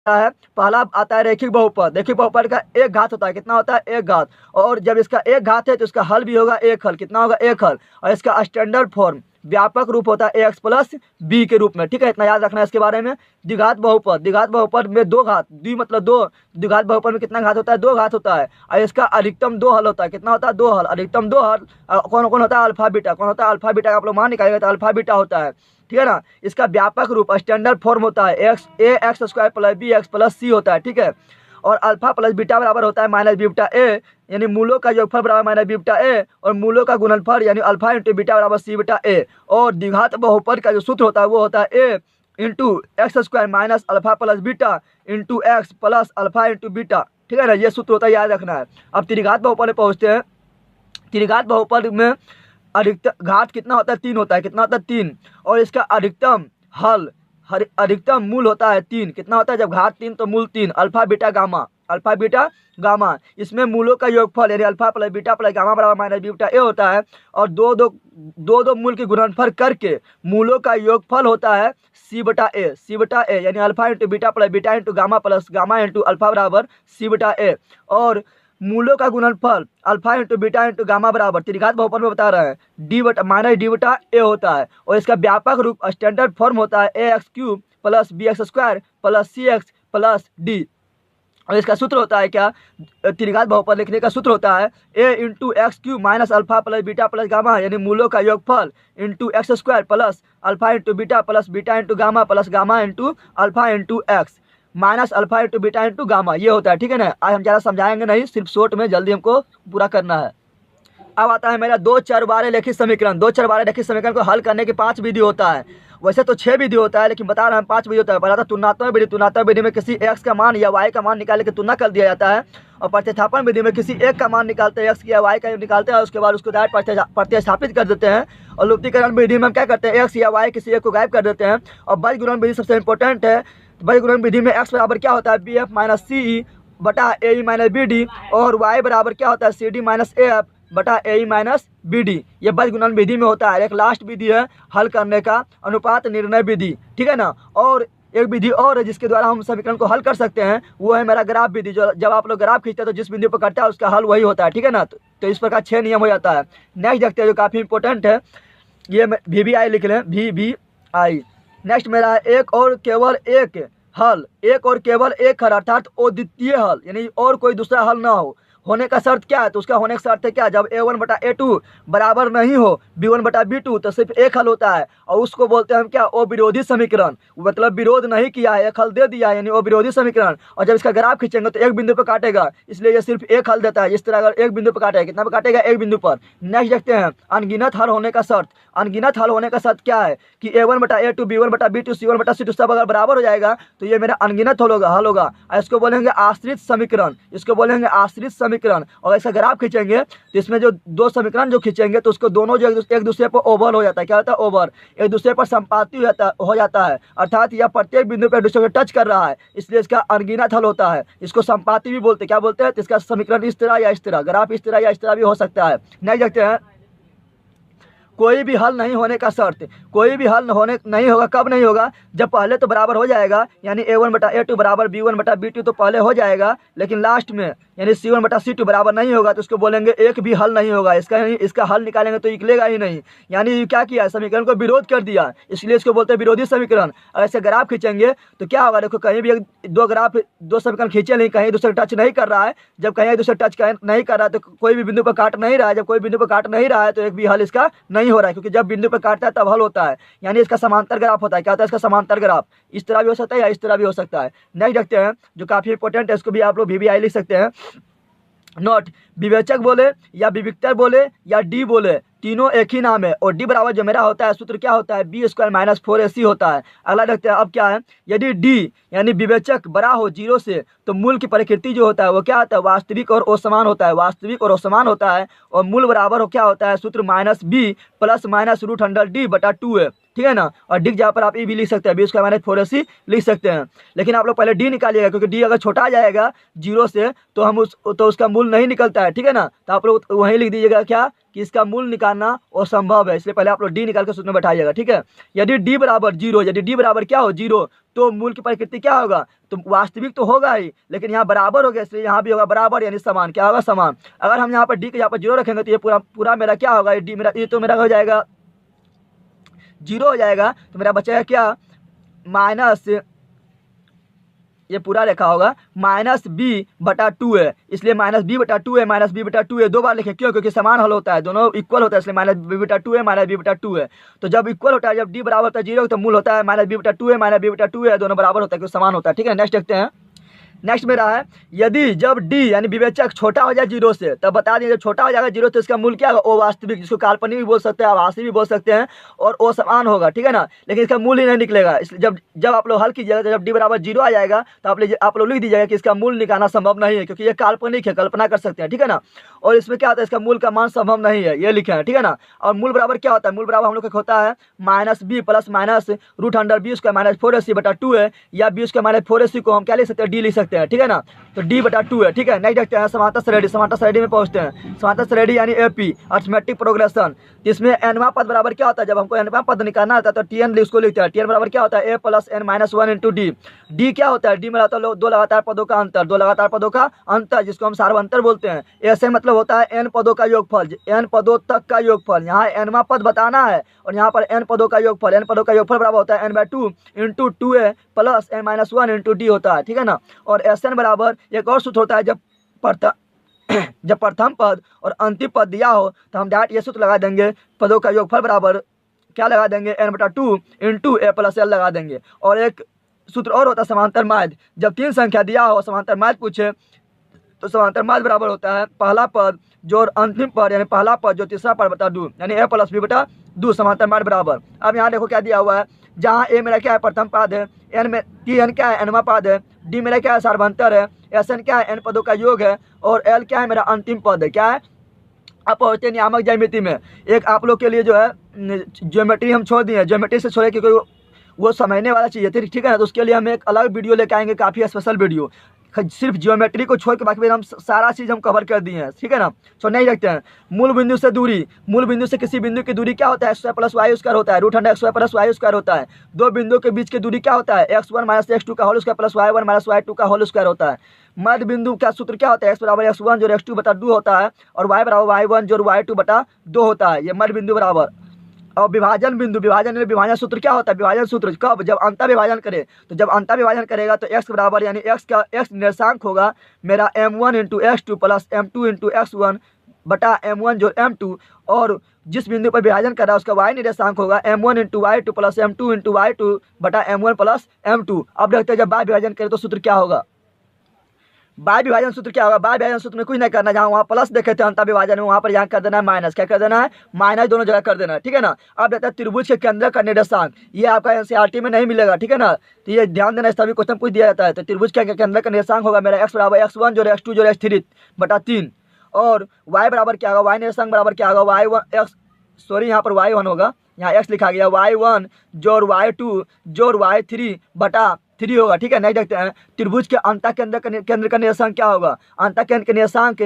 है। पहला आता है रैखिक बहुपद। रैखिक बहुपद का एक घात होता है, कितना होता है, एक घात। और जब इसका एक घात है तो इसका हल भी होगा एक हल, कितना होगा, एक हल। और इसका स्टैंडर्ड फॉर्म व्यापक रूप होता है ax प्लस बी के रूप में, ठीक है, इतना याद रखना है इसके बारे में। द्विघात बहुपद, द्विघात बहुपद में दो घात, द्वि मतलब दो, द्विघात बहुपद में कितना घात होता है, दो घात होता है। और इसका अधिकतम दो हल होता है, कितना होता है, दो हल, अधिकतम दो हल। कौन कौन होता है, अल्फा बीटा, कौन होता है, अल्फा बीटा, आप लोग मान निकालेगा तो अल्फा बीटा होता है, ठीक है ना। इसका व्यापक रूप स्टैंडर्ड फॉर्म होता है x square plus b x plus c होता है, ठीक है। और अल्फा प्लस बीटा बराबर होता है माइनस बीटा ए, यानी मूलों का योगफल बराबर माइनस बीटा ए, और मूलों का गुणनफल यानी अल्फा इंटू बीटा बराबर सी बीटा ए। और द्विघात बहुपद का जो सूत्र होता है वो होता है a into x square minus alpha plus beta into x plus alpha into beta, ठीक है ना, ये सूत्र होता है, याद रखना है। अब त्रिघात बहुपद में पहुँचते हैं। त्रिघात बहुपद में अधिकतम घात कितना होता है, 3 होता है, कितना होता है, 3। और इसका अधिकतम हल, अधिकतम मूल होता है 3, कितना होता है, जब घात 3 तो मूल 3, alpha beta gamma, alpha beta gamma. इसमें मूलों का योगफल यानी alpha plus beta plus gamma बराबर माइनस बीटा ए होता है। और दो मूल के गुणनफल करके मूलों का योगफल होता है सी बटा ए, सी बटा ए, यानी alpha into beta plus beta into gamma plus gamma into alpha बराबर सी बटा ए। और मूलों का गुणनफल alpha into beta into gamma बराबर त्रिघात बहुपद में बता रहे हैं डी बटा माइनस डी बटा ए होता है। और इसका व्यापक रूप स्टैंडर्ड फॉर्म होता है a x cube plus b x square plus c x plus d. और इसका सूत्र होता है क्या, त्रिघात बहुपद लिखने का सूत्र होता है a into x cube minus alpha plus beta plus gamma, यानी मूलों का योगफल into x square plus alpha into beta plus beta into gamma plus gamma into alpha into x minus alpha into beta into gamma, ये होता है, ठीक है ना। आज हम ज़्यादा समझाएंगे नहीं, सिर्फ शॉर्ट में जल्दी हमको पूरा करना है। अब आता है मेरा दो चरबारे रैखिक समीकरण। दो चरबारे रैखिक समीकरण को हल करने की 5 विधि होता है। वैसे तो 6 विधि होता है, लेकिन बता रहे हैं 5 विधि होता है। पहला था तुलनात्मक विधि। तुलनात्मक विधि में किसी x का मान या y का मान निकाल के तुलना कर दिया जाता है। और प्रतिस्थापन विधि में किसी एक का मान निकालते हैं, x या y का निकालते हैं, उसके बाद उसको डायरेक्ट प्रतिस्थापित कर देते हैं। और लुप्तीकरण विधि में हम क्या करते हैं, x या y किसी एक को गायब कर देते हैं। और बीजगुणन विधि सबसे इंपॉर्टेंट है। बीजगुणन विधि में x बराबर क्या होता है, b f minus c e बटा a e minus b d, और y बराबर क्या होता है, c d minus a f बटा a e minus b d. ये बीजगुणन विधि में होता है। एक लास्ट विधि है हल करने का, अनुपात निर्णय विधि, ठीक है ना। और एक विधि और है जिसके द्वारा हम समीकरण को हल कर सकते हैं, वो है मेरा ग्राफ विधि। जो जब आप लोग ग्राफ खींचते हैं तो जिस बिंदु पर कटता है उसका हल वही होता है, ठीक है ना। तो इस प्रकार 6 नियम हो जाता है। नेक्स्ट देखते हैं जो काफ़ी इंपॉर्टेंट है, ये VBI लिख लें, VBI। नेक्स्ट मेरा एक और केवल एक हल, एक और केवल एक हल, अर्थात अद्वितीय हल, यानी और कोई दूसरा हल ना हो, होने का शर्त क्या है, तो उसका होने का शर्त है क्या, जब A1/A2 बराबर नहीं हो B1/B2 तो सिर्फ एक हल होता है, और उसको बोलते हैं हम क्या, ओ विरोधी समीकरण। मतलब विरोध नहीं किया है, एक हल दे दिया है, यानी ओ विरोधी समीकरण। और जब इसका ग्राफ खींचेंगे तो एक बिंदु पर काटेगा, इसलिए ये सिर्फ एक हल देता है। इस तरह अगर एक बिंदु पर काटेगा, कितना पर काटेगा, एक बिंदु पर। नेक्स्ट देखते हैं अनगिनत हल होने का शर्त। अनगिनत हल होने का शर्त क्या है कि A1/A2 B1/B2 C1/C2 सब अगर बराबर हो जाएगा तो ये मेरा अनगिनत हल होगा। और इसको बोलेंगे आश्रित समीकरण, इसको बोलेंगे आश्रित समीकरण। और ऐसा ग्राफ खींचेंगे तो इसमें जो दो समीकरण जो खींचेंगे तो उसको दोनों जो एक दूसरे पर ओवर हो जाता है, क्या होता है, ओवर, एक दूसरे पर संपाती हो जाता है। अर्थात यह प्रत्येक बिंदु पर दूसरे को टच कर रहा है, इसलिए इसका अनगिनत हल होता है। इसको संपाती भी बोलते हैं, क्या बोलते हैं, तो इसका समीकरण इस तरह या इस तरह, ग्राफ इस तरह या इस तरह भी हो सकता है। नहीं देखते हैं कोई भी हल नहीं होने का शर्त, कोई भी हल नहीं होगा, कब नहीं होगा, जब पहले तो बराबर हो जाएगा, यानी A1/A2 बराबर B1/B2 तो पहले हो जाएगा, लेकिन लास्ट में यानी C1/C2 बराबर नहीं होगा तो उसको बोलेंगे एक भी हल नहीं होगा। इसका हल निकालेंगे तो निकलेगा ही नहीं, यानी क्या किया, समीकरण को विरोध कर दिया, इसलिए इसको बोलते हैं विरोधी समीकरण। और ऐसे ग्राफ खींचेंगे तो क्या होगा, देखो कहीं भी दो समीकरण खींचे नहीं, कहीं दूसरे टच नहीं कर रहा है। जब कहीं एक दूसरे टच नहीं कर रहा है तो कोई भी बिंदु पर काट नहीं रहा है, जब कोई बिंदु पर काट नहीं रहा है तो एक भी हल इसका नहीं हो रहा है, क्योंकि जब बिंदु पर काटता है तब हल होता है, यानी इसका समांतर ग्राफ होता है। क्या होता है इसका समांतर ग्राफ, इस तरह भी हो सकता है या इस तरह भी हो सकता है। नेक्स्ट देखते हैं जो काफी इंपॉर्टेंट है, इसको भी आप लोग VBI लिख सकते हैं। नोट, विवेचक बोले या विविक्तर बोले या डी बोले, तीनों एक ही नाम है। और डी बराबर जो मेरा होता है सूत्र क्या होता है, B² - 4AC होता है। अगला देखते हैं अब क्या है, यदि डी यानी विवेचक बड़ा हो 0 से तो मूल की प्रकृति जो होता है वो क्या होता है, वास्तविक और असमान होता है, वास्तविक और असमान होता है। और मूल बराबर हो क्या होता है, सूत्र -B + -√100D/2 है, ठीक है ना। और डी जहाँ पर आप ये भी लिख सकते हैं, B² - 4AC लिख सकते हैं। लेकिन आप लोग पहले डी निकालिएगा, क्योंकि डी अगर छोटा आ जाएगा 0 से तो उसका मूल नहीं निकलता है, ठीक है ना। तो आप लोग वहीं लिख दीजिएगा क्या कि इसका मूल निकालना असंभव है, इसलिए पहले आप लोग डी निकाल कर सूत्र में बैठाइएगा, ठीक है। यदि डी बराबर 0, यदि डी बराबर क्या हो 0, तो मूल की प्रकृति क्या होगा, तो वास्तविक तो होगा ही, लेकिन यहाँ बराबर हो गया, इसलिए यहाँ भी होगा बराबर, यानी समान। क्या होगा, समान। अगर हम यहाँ पर डी के यहाँ पर 0 रखेंगे तो ये पूरा मेरा क्या होगा, डी मेरा ये तो मेरा हो जाएगा 0 हो जाएगा, तो मेरा बचेगा क्या, माइनस, ये पूरा रेखा होगा -B/2 है, इसलिए -B/2 है, -B/2 है, 2 बार लिखें, क्यों, क्योंकि समान हल होता है, दोनों इक्वल होता है, इसलिए -B/2 है, -B/2 है। तो जब इक्वल होता है, जब डी बराबर होता है 0 तो मूल होता है -B/2 है, -B/2 है, दोनों बराबर होता है, क्योंकि समान होता है, ठीक है। नेक्स्ट देखते हैं। नेक्स्ट मेरा है, यदि जब डी यानी विवेचक छोटा हो जाए 0 से, तब बता दें जब छोटा हो जाएगा 0 तो इसका मूल क्या होगा, ओ वास्तविक, जिसको काल्पनिक भी बोल सकते हैं, आभासी भी बोल सकते हैं, और ओ समान होगा, ठीक है ना। लेकिन इसका मूल ही नहीं निकलेगा, इसलिए जब आप लोग हल कीजिएगा तो जब डी बराबर 0 आ जाएगा तो आप लोग लिख दीजिएगा कि इसका मूल निकालना संभव नहीं है, क्योंकि ये काल्पनिक है, कल्पना कर सकते हैं, ठीक है ना। और इसमें क्या होता है, इसका मूल का मान संभव नहीं है, ये लिखे हैं, ठीक है ना। और मूल बराबर क्या होता है, मूल बराबर हम लोग का होता है -B + -√100B² - 4AC/2 है, या B² - 4AC को हम क्या लिख सकते हैं, डी लिख सकते हैं, ठीक है ना। तो D/2 है, ठीक है। नहीं देखते हैं समांतर श्रेणी, समांतर श्रेणी में पहुंचते हैं। समांतर श्रेणी यानी AP अर्थमेटिक प्रोग्रेशन, इसमें nवां पद बराबर क्या होता है, जब हमको nवां पद निकालना होता है तो Tn इसको लिखते हैं, Tn बराबर क्या होता है, A + n - 1 × D। D क्या होता है, D में रहता है 2 लगातार पदों का अंतर, 2 लगातार पदों का अंतर, जिसको हम सार्वंतर बोलते हैं। ऐसे मतलब होता है n पदों का योगफल, n पदों तक का योगफल। यहाँ nवां पद बताना है और यहाँ पर n पदों का योगफल, n पदों का योगफल बराबर होता है n/2 × 2a + n - 1 × D होता है, ठीक है ना। और Sn बराबर एक और सूत्र होता है, जब प्रथम पद और अंतिम पद दिया हो तो हम डायरेक्ट ये सूत्र लगा देंगे, पदों का योगफल बराबर क्या लगा देंगे, n/2 × a + l लगा देंगे। और एक सूत्र और होता है समांतर माध्य, जब 3 संख्या दिया हो समांतर माध्य पूछे तो समांतर माध्य बराबर होता है पहला पद जो और अंतिम पद, यानी पहला पद जो तीसरा पद बटा 2, यानी a + b/2 समांतर माध्य बराबर। अब यहाँ देखो क्या दिया हुआ है, जहाँ a मेरा क्या है, प्रथम पद है, Tn क्या है, nवां पद है, D मेरा क्या है, सार्वंतर है, Sn क्या है, n पदों का योग है, और L क्या है, मेरा अंतिम पद है। क्या है, अब पहुँचते नियामक ज्यामिति में। एक आप लोग के लिए जो है ज्योमेट्री हम छोड़ दिए, ज्योमेट्री से छोड़े क्योंकि वो समझने वाला चीज़ है, ठीक है ना। तो उसके लिए हम एक अलग वीडियो लेके आएंगे, काफ़ी स्पेशल वीडियो, सिर्फ ज्योमेट्री को छोड़ के बाकी हम सारा चीज़ हम कवर कर दिए हैं, ठीक है ना। तो नहीं रखते हैं। मूल बिंदु से दूरी, मूल बिंदु से किसी बिंदु की दूरी क्या होता है, x² + y² होता है, √100 x² + y² होता है। दो बिंदु के बीच की दूरी क्या होता है, x1 - x2 का होल स्क्वायर + y1 - y2 का होल स्क्वायर होता है। मध्य बिंदु का सूत्र क्या होता है, x = x1 जो x2/2 होता है, और y = y1 जो y2/2 होता है, ये मध्य बिंदु बराबर। और विभाजन बिंदु, विभाजन सूत्र क्या होता है? विभाजन सूत्र कब? जब अंतर विभाजन करे। तो जब अंतर विभाजन करेगा तो x बराबर यानी x का x निर्देशांक होगा मेरा m1 into x2 plus m2 into x1 बटा m1 जो m2, और जिस बिंदु पर विभाजन कर रहा है उसका y निर्देशांक होगा m1 into y2 plus m2 into y2 बटा m1 प्लस m2। अब देखते हैं जब बाह्य विभाजन करें तो सूत्र क्या होगा। बाह्य विभाजन सूत्र क्या होगा? बाह्य विभाजन सूत्र में कुछ नहीं करना, जहाँ वहाँ प्लस देखे थे अंतर विभाजन में, वहाँ पर यहाँ कर देना है माइनस। क्या कर देना है? माइनस, दोनों जगह कर देना है, ठीक है ना। अब देखते हैं त्रिभुज के केंद्र का निर्देशांक, ये आपका एनसीईआरटी में नहीं मिलेगा, ठीक है ना। तो ये ध्यान देना, इस सभी क्वेश्चन पूछ दिया जाता है। तो त्रिभुज के केंद्र का निर्देशांक होगा मेरा x बराबर x1 जोड़ x2 जोड़ x3 बटा 3, और y बराबर क्या होगा? y निर्देशांक बराबर क्या होगा? यहाँ पर y1 होगा, यहाँ x लिखा गया, y1 जोड़ y2 जोड़ y3 बटा 3 होगा, ठीक है। नहीं देखते हैं त्रिभुज के अंतः केंद्र का निर्देशांक क्या होगा? अंतः केंद्र के निर्देशांक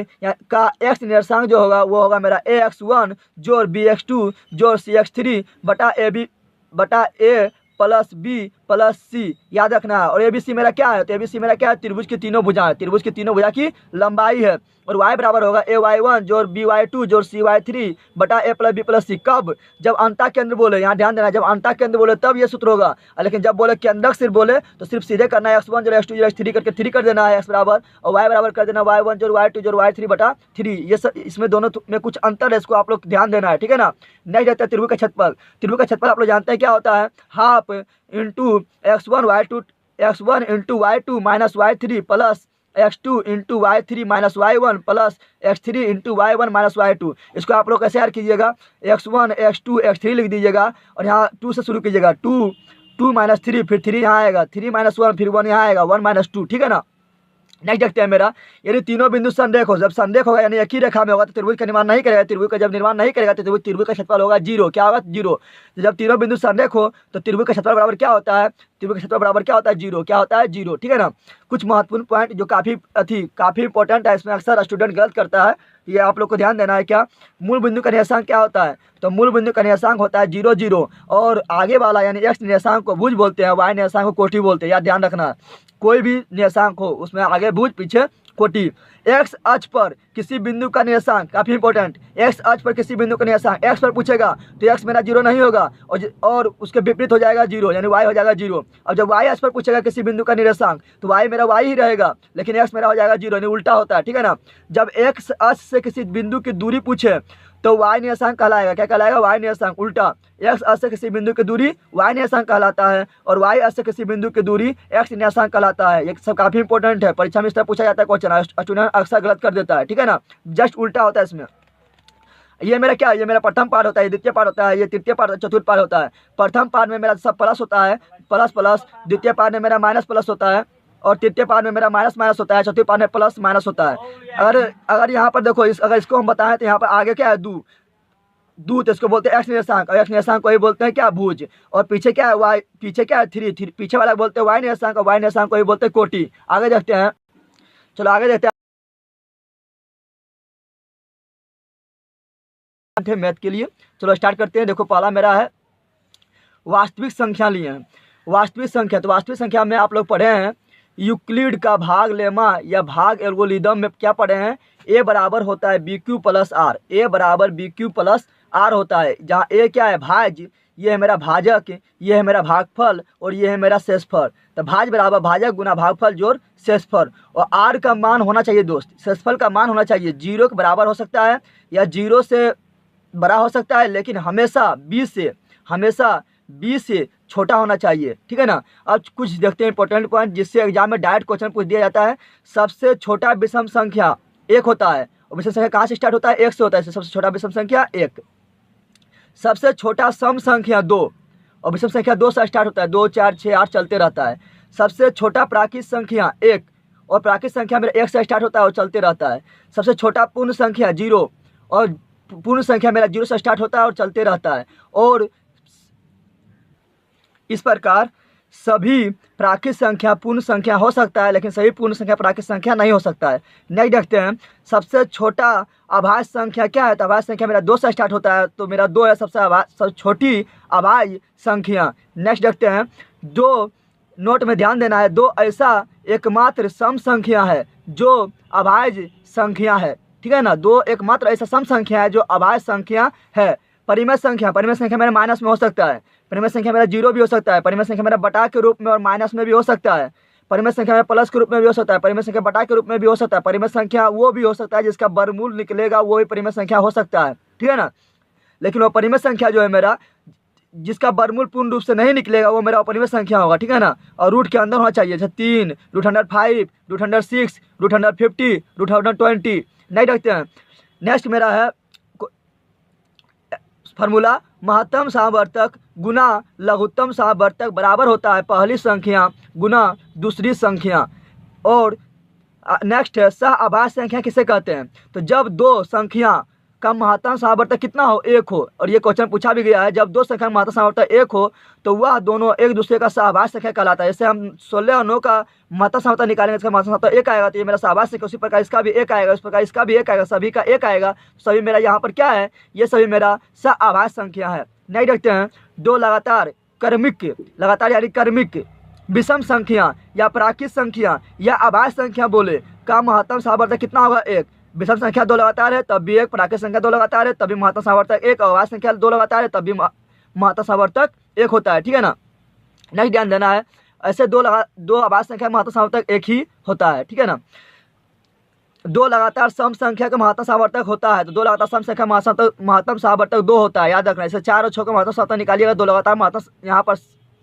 का x निर्देशांक जो होगा वो होगा मेरा ax1 जोड़ bx2 जोड़ cx3 बटा a plus b plus c, याद रखना है। और ABC मेरा क्या है? तो ABC मेरा क्या है? त्रिभुज की तीनों भुजा है, त्रिभुज की तीनों भुजा की लंबाई है। और y बराबर होगा ay1 जोड़ by2 जोड़ cy3 बटा a plus b plus c। कब? जब अंतः केंद्र बोले, यहाँ ध्यान देना, जब अंतः केंद्र बोले तब ये सूत्र होगा, लेकिन जब बोले केंद्रक सिर्फ बोले तो सिर्फ सीधे करना है x1 जोड़ x2 जोड़ x3 करके 3 कर देना है x बराबर, और y बराबर कर देना y1 जोड़ y2 जोड़ y3 बटा 3। ये सब इसमें दोनों में कुछ अंतर है, इसको आप लोग ध्यान देना है, ठीक है ना। नहीं रहता है त्रिभुज का क्षेत्रफल। त्रिभुज का क्षेत्रफल आप लोग जानते हैं क्या होता है? Half into x1 into y2 minus y3 plus x2 into y3 minus y1 plus x3 into y1 minus y2। इसको आप लोग कैसे याद कीजिएगा? x1 x2 x3 लिख दीजिएगा, और यहाँ 2 से शुरू कीजिएगा, 2 माइनस 3, फिर 3 यहाँ आएगा, 3 माइनस 1, फिर 1 यहाँ आएगा, 1 माइनस 2, ठीक है ना। नेक्स्ट देखते हैं मेरा, यदि तीनों बिंदु संरेख हो, जब संरेख होगा यानी एक ही रेखा में होगा तो त्रिभुज का निर्माण नहीं करेगा। त्रिभुज का जब निर्माण नहीं करेगा तो त्रिभुज का क्षेत्रफल होगा 0। क्या होगा? 0। तो जब तीनों बिंदु संरेख हो तो त्रिभुज का क्षेत्रफल बराबर क्या होता है? त्रिभुज का क्षेत्रफल बराबर क्या होता है? 0। क्या होता है? 0, ठीक है ना। कुछ महत्वपूर्ण पॉइंट जो काफ़ी इंपॉर्टेंट है, इसमें अक्सर स्टूडेंट गलत करता है, ये आप लोग को ध्यान देना है। क्या मूल बिंदु का निर्देशांक क्या होता है? तो मूल बिंदु का निर्देशांक होता है 0 0, और आगे वाला यानी x निर्देशांक को भुज बोलते हैं, y निर्देशांक को कोटि बोलते हैं, याद ध्यान रखना। कोई भी निर्देशांक हो उसमें आगे भुज पीछे कोटि। x अक्ष पर किसी बिंदु का निर्देशांक, काफी इंपॉर्टेंट, x अक्ष पर किसी बिंदु का निर्देशांक x पर पूछेगा तो x मेरा 0 नहीं होगा, और उसके विपरीत हो जाएगा 0, यानी y हो जाएगा 0। अब जब y अक्ष पर पूछेगा किसी बिंदु का निर्देशांक तो y मेरा y ही रहेगा, लेकिन x मेरा हो जाएगा 0, यानी उल्टा होता है, ठीक है ना। जब x अक्ष से किसी बिंदु की दूरी पूछे तो y निर्देशांक कहलाएगा, क्या कहलाएगा? y निर्देशांक। उल्टा, x अक्ष से किसी बिंदु की दूरी y निर्देशांक कहलाता है, और y अक्ष से किसी बिंदु की दूरी x निर्देशांक कहलाता है। ये सब काफी इंपॉर्टेंट है, परीक्षा में इस तरह पूछा जाता है क्वेश्चन, स्टूडेंट अक्सर गलत कर देता है, ठीक है ना। जस्ट उल्टा होता है इसमें। ये मेरा क्या है? ये मेरा प्रथम पार्ट होता है, द्वितीय पार्ट होता है, ये तृतीय पार्ट, चतुर्थ पार्ट होता है। प्रथम पार्ट में मेरा सब प्लस होता है, प्लस प्लस, द्वितीय पार्ट में मेरा माइनस प्लस होता है, और तृतीय पार्ट में मेरा माइनस माइनस होता है, चौथे पार्ट में प्लस माइनस होता है। अगर यहाँ पर देखो, अगर इसको हम बताएं तो यहाँ पर आगे क्या है? दू, तो इसको बोलते हैं x निर्देशांक, और x निर्देशांक को ही बोलते हैं क्या? भुज। और पीछे क्या है? y, पीछे क्या है? 3, पीछे वाला बोलते हैं y निर्देशांक, और y निर्देशांक को ही बोलते हैं कोटि। आगे देखते हैं, चलो आगे देखते हैं मैथ के लिए। चलो स्टार्ट करते हैं। देखो पहला मेरा है वास्तविक संख्या लिए हैं। वास्तविक संख्या, तो वास्तविक संख्या में आप लोग पढ़े हैं यूक्लिड का भाग लेमा या भाग एल्गोरिदम में क्या पढ़े हैं? a बराबर होता है BQ प्लस R, a बराबर BQ प्लस R होता है, जहाँ a क्या है? भाज्य, ये है मेरा भाजक, ये है मेरा भागफल, और ये है मेरा शेषफल। तो भाज्य बराबर भाजक गुना भागफल जोड़ शेषफल, और R का मान होना चाहिए दोस्त, शेषफल का मान होना चाहिए 0 के बराबर हो सकता है या 0 से बड़ा हो सकता है, लेकिन हमेशा 20 से छोटा होना चाहिए, ठीक है ना। अब कुछ देखते हैं इंपॉर्टेंट पॉइंट जिससे एग्जाम में डायरेक्ट क्वेश्चन पूछ दिया जाता है। सबसे छोटा विषम संख्या 1 होता है, और विषम संख्या कहाँ से स्टार्ट होता है? 1 से होता है, सबसे छोटा विषम संख्या 1। सबसे छोटा सम संख्या 2, और विषम संख्या 2 से स्टार्ट होता है, 2 4 6 8 चलते रहता है। सबसे छोटा प्राकृत संख्या 1, और प्राकृत संख्या मेरा 1 से स्टार्ट होता है और चलते रहता है। सबसे छोटा पूर्ण संख्या 0, और पूर्ण संख्या मेरा 0 से स्टार्ट होता है और चलते रहता है। और इस प्रकार सभी प्राकृत संख्या पूर्ण संख्या हो सकता है, लेकिन सभी पूर्ण संख्या प्राकृत संख्या नहीं हो सकता है। नेक्स्ट देखते हैं, सबसे छोटा अभाज्य संख्या क्या है? तो अभाज्य संख्या मेरा 2 से स्टार्ट होता है, तो मेरा 2 है सबसे छोटी अभाज्य संख्या। नेक्स्ट देखते हैं, 2 नोट में ध्यान देना है, 2 ऐसा एकमात्र सम संख्या है जो अभाज्य संख्या है, ठीक है ना। 2 एकमात्र ऐसा सम संख्या है जो अभाज्य संख्या है। परिमेय संख्या मेरा माइनस में हो सकता है, परिमेय संख्या मेरा जीरो भी हो सकता है, परिमेय संख्या मेरा बटा के रूप में और माइनस में भी हो सकता है, परिमेय संख्या मेरा प्लस के रूप में भी हो सकता है, परिमेय संख्या बटा के रूप में भी हो सकता है, परिमेय संख्या वो भी हो सकता है जिसका वर्गमूल निकलेगा वो भी परिमेय संख्या हो सकता है, ठीक है ना। लेकिन वो परिमेय संख्या जो है मेरा जिसका वर्गमूल पूर्ण रूप से नहीं निकलेगा वो मेरा अपरिमेय संख्या होगा, ठीक है ना। और रूट के अंदर होना चाहिए, जैसे 3, √105, √106, √150, √120 नहीं रखते हैं। नेक्स्ट मेरा है फार्मूला, महत्तम सामवर्तक गुना लघुत्तम सामवर्तक बराबर होता है पहली संख्या गुना दूसरी संख्या। और नेक्स्ट है सह आभाज्य संख्या किसे कहते हैं, तो जब दो संख्या का महत्तम सामवर्तक कितना हो, 1 हो। और ये क्वेश्चन पूछा भी गया है, जब दो संख्या महत्तम सामवर्तक 1 हो तो वह दोनों एक दूसरे का सहभाज्य संख्या कहलाता है। जैसे हम 16 और 9 का महत्तम सामवर्तक निकालेंगे, इसका महत्तम सामवर्तक 1 आएगा तो ये मेरा सहभाज्य संख्या, उसी प्रकार इसका भी 1 आएगा, उस प्रकार इसका भी 1 आएगा, सभी का 1 आएगा। सभी मेरा यहाँ पर क्या है, ये सभी मेरा सहभाज्य संख्या है। नहीं देखते हैं, दो लगातार क्रमिक, लगातार यानी क्रमिक विषम संख्या या प्राकृत संख्या या अभाज्य संख्या बोले का महत्तम सामवर्तक कितना होगा, 1। विषम संख्या 2 लगातार है तब भी 1, प्राकृत संख्या 2 लगातार है तब भी महत्तम सामवर्तक 1, और अभाज्य संख्या 2 लगातार है तब भी महत्तम सामवर्तक 1 होता है, ठीक है ना। नेक्स्ट ध्यान देना है, ऐसे दो अभाज्य संख्या महत्तम सामवर्तक 1 ही होता है, ठीक है ना। 2 लगातार सम संख्या का महत्तम सामवर्तक होता है तो 2 लगातार सम संख्या महत्तम सामवर्तक 2 होता है, याद रखना। जैसे 4 और 6 का महत्तम सामवर्तक निकालिएगा, 2 लगातार महत्तम यहाँ पर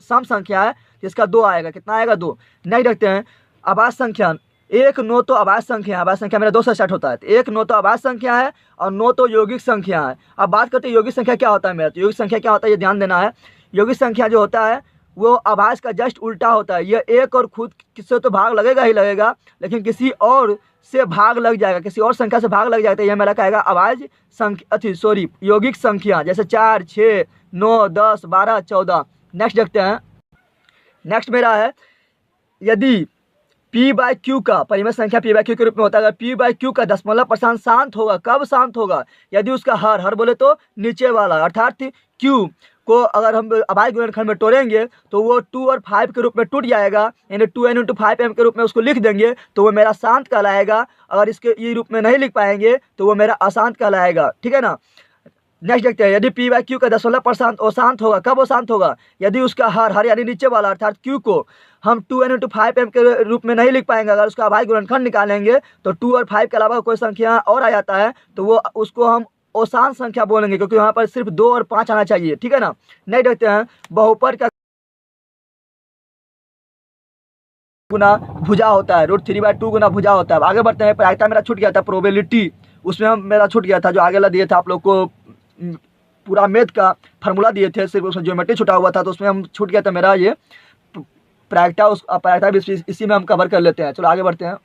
सम संख्या है जिसका 2 आएगा, कितना आएगा, 2। नेक्स्ट देखते हैं अभाज्य संख्या, 1, 9 तो अभाज्य संख्या है, अभाज्य संख्या मेरा 2 से स्टार्ट होता है, 1, 9 तो अभाज्य संख्या है और 9 तो यौगिक संख्या है। अब बात करते हैं यौगिक संख्या क्या होता है मेरा, तो यौगिक संख्या क्या होता है ये ध्यान देना है। यौगिक संख्या जो होता है वो अभाज्य का जस्ट उल्टा होता है, ये एक और खुद किससे तो भाग लगेगा ही लगेगा, लेकिन किसी और से भाग लग जाएगा, किसी और संख्या से भाग लग जाएगा, तो यह मेरा कहेगा अभाज्य संख्या, यौगिक संख्या, जैसे 4, 6, 9, 10, 12, 14। नेक्स्ट देखते हैं, नेक्स्ट मेरा है यदि P/Q का परिमेय संख्या P/Q के रूप में होता है, अगर P/Q का दशमलव % शांत होगा, कब शांत होगा, यदि उसका हर बोले तो नीचे वाला, अर्थात Q को अगर हम अभाज्य गुणनखंड में तोड़ेंगे तो वो 2 और 5 के रूप में टूट जाएगा, यानी 2n × 5m के रूप में उसको लिख देंगे तो वो मेरा शांत कहलाएगा। अगर इसके ये रूप में नहीं लिख पाएंगे तो वो मेरा अशांत कहलाएगा, ठीक है ना। नेक्स्ट देखते हैं, यदि P/Q का दशमलव % अशांत होगा, कब वो शांत होगा, यदि उसका हर यानी नीचे वाला अर्थात Q को हम 2n × 5m के रूप में नहीं लिख पाएंगे, अगर उसका अभाज्य गुणनखंड निकालेंगे तो 2 और 5 के अलावा कोई संख्या और आ जाता है तो वो उसको हम अशांत संख्या बोलेंगे, क्योंकि वहाँ पर सिर्फ 2 और 5 आना चाहिए, ठीक है ना। नहीं देखते हैं बहुपद का गुना भुजा होता है, √3/2 गुना भुजा होता है। आगे बढ़ते हैं, प्रायिकता मेरा छूट गया था, प्रोबेबिलिटी उसमें हम मेरा छूट गया था, जो आगे ला दिए थे आप लोग को पूरा मैथ का फार्मूला दिए थे, सिर्फ उसमें ज्योमेट्री छुटा हुआ था तो उसमें हम छूट गया था मेरा ये प्रायिकता, उस प्रायिकता भी इसी में हम कवर कर लेते हैं। चलो आगे बढ़ते हैं।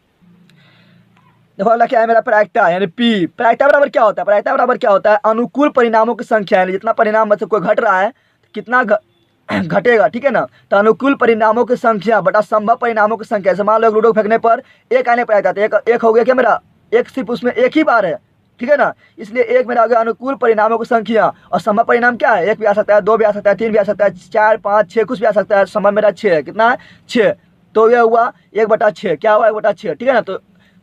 देखो अगला क्या है मेरा प्रायिकता, यानी P। प्रायिकता बराबर क्या होता है, प्रायिकता बराबर क्या होता है, अनुकूल परिणामों की संख्या, यानी जितना परिणाम मतलब कोई घट रहा है कितना घटेगा, ठीक है ना। तो अनुकूल परिणामों की संख्या बटा संभव परिणामों की संख्या। जैसे मान लो लूडो फेंकने पर 1 आने पर आता है, एक हो गया क्या मेरा, एक सिर्फ उसमें एक ही बार है, ठीक है ना, इसलिए 1 मेरा हो गया अनुकूल परिणामों की संख्या। और संभव परिणाम क्या है, 1 भी आ सकता है, 2 भी आ सकता है, 3 भी आ सकता है, 4, 5, 6 कुछ भी आ सकता है। संभव मेरा 6 है, कितना है, 6, तो यह हुआ 1/6, क्या हुआ 1/6, ठीक है ना। तो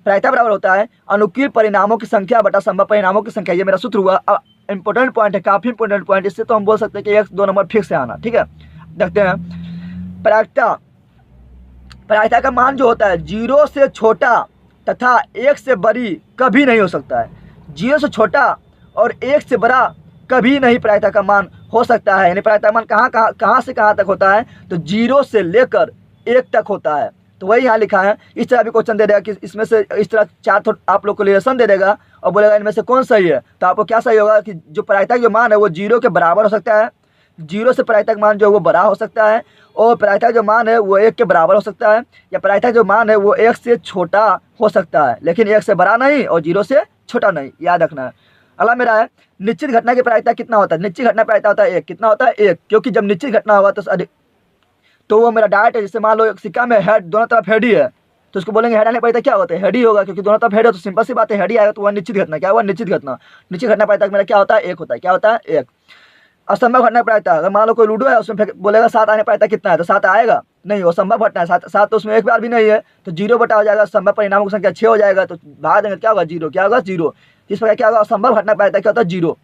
प्रायिकता बराबर होता है अनुकूल परिणामों की संख्या बटा संभव परिणामों की संख्या, ये मेरा सूत्र हुआ। इंपॉर्टेंट पॉइंट है, काफी इंपॉर्टेंट पॉइंट, इससे तो हम बोल सकते हैं कि 1, 2 नंबर फिक्स है आना, ठीक है। देखते हैं प्रायिकता, प्रायिकता का मान जो होता है 0 से छोटा तथा 1 से बड़ी कभी नहीं हो सकता है, 0 से छोटा और 1 से बड़ा कभी नहीं प्रायिकता का मान हो सकता है। यानी प्रायिकता का मान कहाँ से कहाँ तक होता है, तो 0 से लेकर 1 तक होता है। तो वही यहाँ लिखा है, इस तरह भी क्वेश्चन दे देगा कि इसमें से इस तरह 4 आप लोग को रिलेशन दे देगा और बोलेगा इनमें से कौन सही है, तो आपको क्या सही होगा कि जो प्रायिकता जो मान है वो 0 के बराबर हो सकता है, 0 से प्रायिकता मान जो है वो बड़ा हो सकता है, और प्रायिकता जो मान है वो 1 के बराबर हो सकता है, या प्रायिकता जो मान है वो 1 से छोटा हो सकता है, लेकिन 1 से बड़ा नहीं और 0 से छोटा नहीं, याद रखना है। अगला मेरा है निश्चित घटना की प्रायिकता कितना होता है, निश्चित घटना प्रायिकता होता है 1, कितना होता है 1, क्योंकि जब निश्चित घटना होगा तो वो मेरा डायरेक्ट है। जैसे मान लो एक सिक्का में हेड दोनों तरफ हेड ही है तो उसको बोलेंगे हेड आने पर क्या होता है, हेड ही होगा, क्योंकि दोनों तरफ हेड है तो सिंपल सी बात है हेड ही आएगा, तो वह निश्चित घटना, क्या हुआ निश्चित घटना। निश्चित घटना प्रायिकता मेरा क्या होता है 1 होता है, क्या होता है 1। असंभव घटना प्रायिकता, अगर मान लो कोई लूडो है उसमें बोलेगा 7 आने प्रायिकता कितना है, तो 7 आएगा नहीं, वो संभव घटना है, 7 तो उसमें एक बार भी नहीं है, तो 0 बटा हो जाएगा, संभव परिणामों की संख्या 6 हो जाएगा, तो भाग देंगे क्या होगा 0, क्या होगा 0। इस प्रकार क्या होगा, असंभव घटना की प्रायिकता क्या होता है, 0।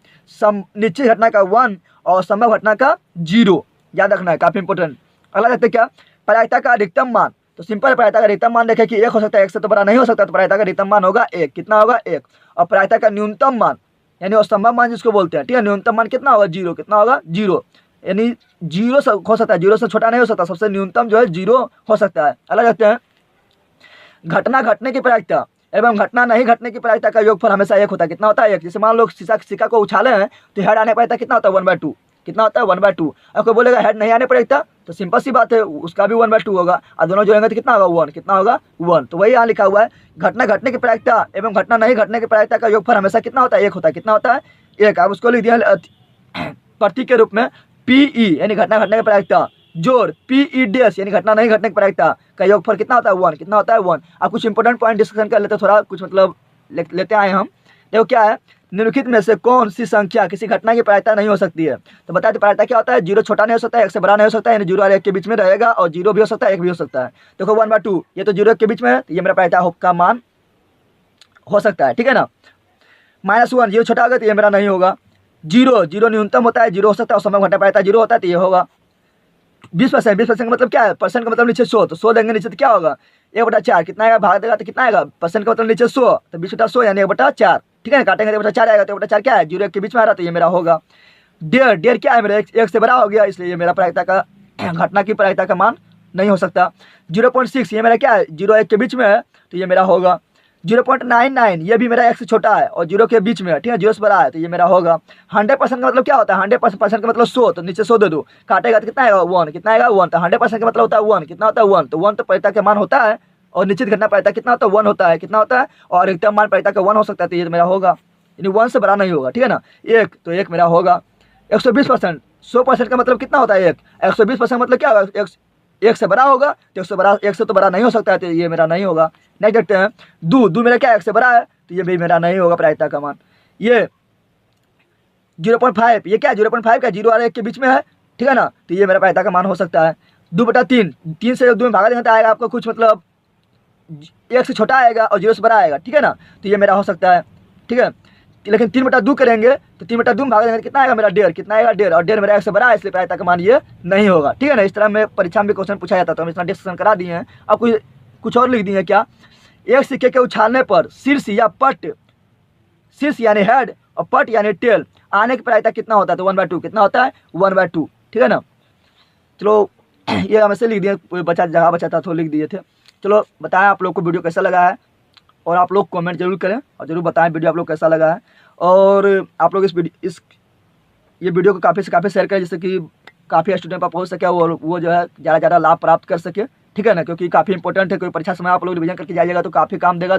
निश्चित घटना का 1 और संभव घटना का 0, याद रखना है, काफी इंपॉर्टेंट। अगला देखते क्या, प्रायिकता का अधिकतम मान। तो सिंपल, प्रायिकता का अधिकतम मान देखें कि 1 हो सकता है, 1 से तो बड़ा नहीं हो सकता, तो प्रायिकता का अधिकतम मान होगा 1। कितना होगा, 1। और प्रायिकता का न्यूनतम मान यानी असंभव मान जिसको बोलते हैं, ठीक है, न्यूनतम मान कितना होगा, 0। कितना होगा, 0, यानी 0 हो सकता है, 0 से छोटा नहीं हो सकता, सबसे न्यूनतम जो है 0 हो सकता है। अगला देखते हैं, घटना घटने की प्रायिकता एवं घटना नहीं घटने की प्रायिकता का योगफल हमेशा 1 होता है। कितना होता है, 1। जैसे मान लो सिक्का को उछाले हैं तो हेड आने प्रायिकता कितना होता है, 1/2। कितना होता है, 1/2। अब कोई बोलेगा हेड नहीं आने प्रायिकता, तो सिंपल सी बात है, उसका भी 1/2 होगा, और दोनों जोड़ेंगे तो कितना होगा, 1। कितना होगा, 1। तो वही यहाँ लिखा हुआ है, घटना घटने की प्रायिकता एवं घटना नहीं घटने की प्रायिकता का योगफल हमेशा कितना होता है, 1 होता है। कितना होता है, 1। आप उसको लिख दिया प्रतीक के रूप में, PE यानी घटना घटने की प्रायिकता जोड़ PE' यानी घटना नहीं घटने की प्रायिकता का योगफल कितना होता है, 1। कितना होता है, 1। अब कुछ इंपॉर्टेंट पॉइंट डिस्कशन कर लेते हैं, थोड़ा कुछ मतलब लेते आए हम। देखो क्या है, निम्नलिखित में से कौन सी संख्या किसी घटना की प्रायिकता नहीं हो सकती है। तो बता दें प्रायिकता क्या होता है, 0 छोटा नहीं हो सकता है, 1 से बड़ा नहीं हो सकता है, यानी 0 और 1 के बीच में रहेगा, और 0 भी हो सकता है, 1 भी हो सकता है। देखो 1/2, ये तो 0 1 के बीच में है, तो ये मेरा प्रायिकता का मान हो सकता है, ठीक है ना। -1, 0 छोटा होगा तो ये मेरा नहीं होगा। 0 न्यूनतम होता है, 0 हो सकता है, और समय घटना प्रायिकता 0 होता है, तो ये होगा। 20% का मतलब क्या है, परसेंट का मतलब नीचे 100, तो 100 देंगे नीचे तो क्या होगा, 1/4। कितना आएगा, भाग देगा तो कितना आएगा, परसेंट का मतलब नीचे 100, तो 20/100 यानी 1/4, ठीक है ना। काटेंगे तो 1/4 आएगा, तो 1/4 क्या है, 0 1 के बीच में आ रहा, तो ये मेरा होगा। 1.5 क्या है मेरा, 1 से बड़ा हो गया, इसलिए ये मेरा प्रायिकता का घटना की प्रायिकता का मान नहीं हो सकता। 0.6 ये मेरा क्या है, 0 1 के बीच में है, तो ये मेरा होगा। 0.99 ये भी मेरा 1 से छोटा है और 0 के बीच में है, ठीक है, 0 से बड़ा है, तो ये मेरा होगा। 100% का मतलब क्या होता है, 100% का मतलब 100, तो नीचे 100 दे दो, काटेगा तो कितना आएगा, 1। कितना आएगा, 1। तो 100% का मतलब होता है 1। कितना होता है, 1। तो 1 तो प्रायिकता का मान होता है, और निश्चित घटना प्रायिकता कितना होता है, 1 होता है। कितना होता है, और अधिकतम मान प्रायिकता का 1 हो सकता है, तो ये मेरा होगा, यानी 1 से बड़ा नहीं होगा, ठीक है ना। 1 तो 1 मेरा होगा। 120%, 100% का मतलब कितना होता है, 1। 120% मतलब क्या होगा, 1 से बड़ा होगा, तो 1 से तो बड़ा नहीं हो सकता है, तो ये मेरा नहीं होगा। नेक्स्ट देखते हैं, दो मेरा क्या 1 से बड़ा है, तो ये भी मेरा नहीं होगा प्रायिकता का मान। ये 0.5 ये क्या है, 0.5 का 0 और 1 के बीच में है, ठीक है ना, तो ये मेरा प्रायिकता का मान हो सकता है। 2/3, 3 से 2 में भागा देंगे तो आएगा आपको कुछ मतलब 1 से छोटा आएगा और 0 से बड़ा आएगा, ठीक है ना, तो ये मेरा हो सकता है, ठीक है। लेकिन 3/2 करेंगे तो 3/2 में भाग देंगे तो कितना आएगा मेरा, 1.5। कितना आएगा, 1.5, और 1.5 मेरा 1 से बड़ा है, इसलिए प्रायिकता का मान ये नहीं होगा, ठीक है ना। इस तरह में परीक्षा में क्वेश्चन पूछा जाता है, तो हम इतना डिस्कशन करा दिए हैं। अब कुछ और लिख दिए क्या, एक सिक्के के उछालने पर शीर्ष या पट, शीर्ष यानी हेड और पट यानी टेल आने की प्रायिकता कितना होता है, तो 1/2। कितना होता है, 1/2, ठीक है ना। चलो ये हम ऐसे लिख दिए, जगह बचा था तो लिख दिए थे। चलो बताएं आप लोग को वीडियो कैसा लगा है, और आप लोग कमेंट जरूर करें और जरूर बताएं वीडियो आप लोग कैसा लगा है। और आप लोग ये वीडियो को काफ़ी से काफ़ी शेयर करें, जिससे कि काफ़ी स्टूडेंट पर पहुंच सके और वो जो है ज़्यादा लाभ प्राप्त कर सके, ठीक है ना, क्योंकि काफ़ी इंपॉर्टेंट है। कोई परीक्षा समय आप लोग रिवीजन करके जाइएगा तो काफ़ी काम देगा।